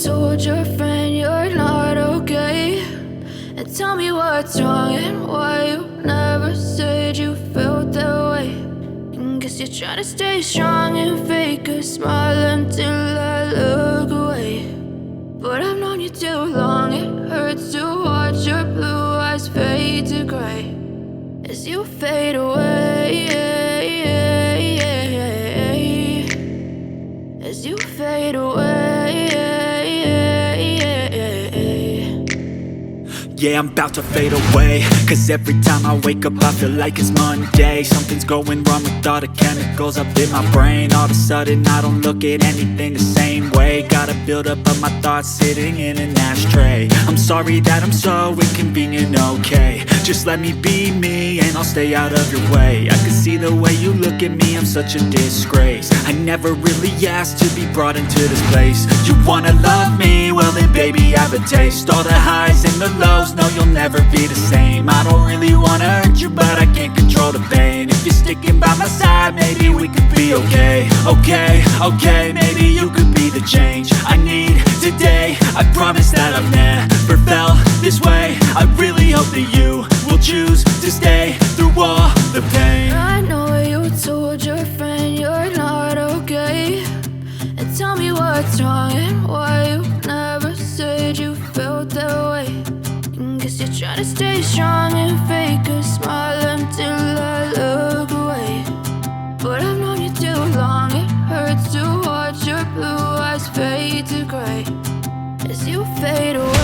told your friend you're not okay, and tell me what's wrong and why you never said you felt that way. And guess you're trying to stay strong and fake a smile until I look away. But I've known you too long, it hurts to watch your blue eyes fade to gray as you fade away, as you fade away. Yeah, I'm about to fade away, cause every time I wake up I feel like it's Monday. Something's going wrong with all the chemicals up in my brain. All of a sudden I don't look at anything the same way. Gotta build up of my thoughts sitting in an ashtray. I'm sorry that I'm so inconvenient, okay. Just let me be me and I'll stay out of your way. I can see the way you look at me, I'm such a disgrace. I never really asked to be brought into this place. You wanna love me? Well then baby I have a taste. All the highs and the lows, no you'll never be the same. I don't really wanna hurt you but I can't control the pain. If you're sticking by my side maybe we could be okay. Okay, maybe you could be the change I need today. I promise that I've never felt this way. I really hope that you will choose to stay through all the pain. I know you told your friend you're not okay, and tell me what's wrong and why you never said you felt that way. And guess you're trying to stay strong and fake a smile until I look away. But I've known you too long, it hurts to watch your blue eyes fade to gray as you fade away.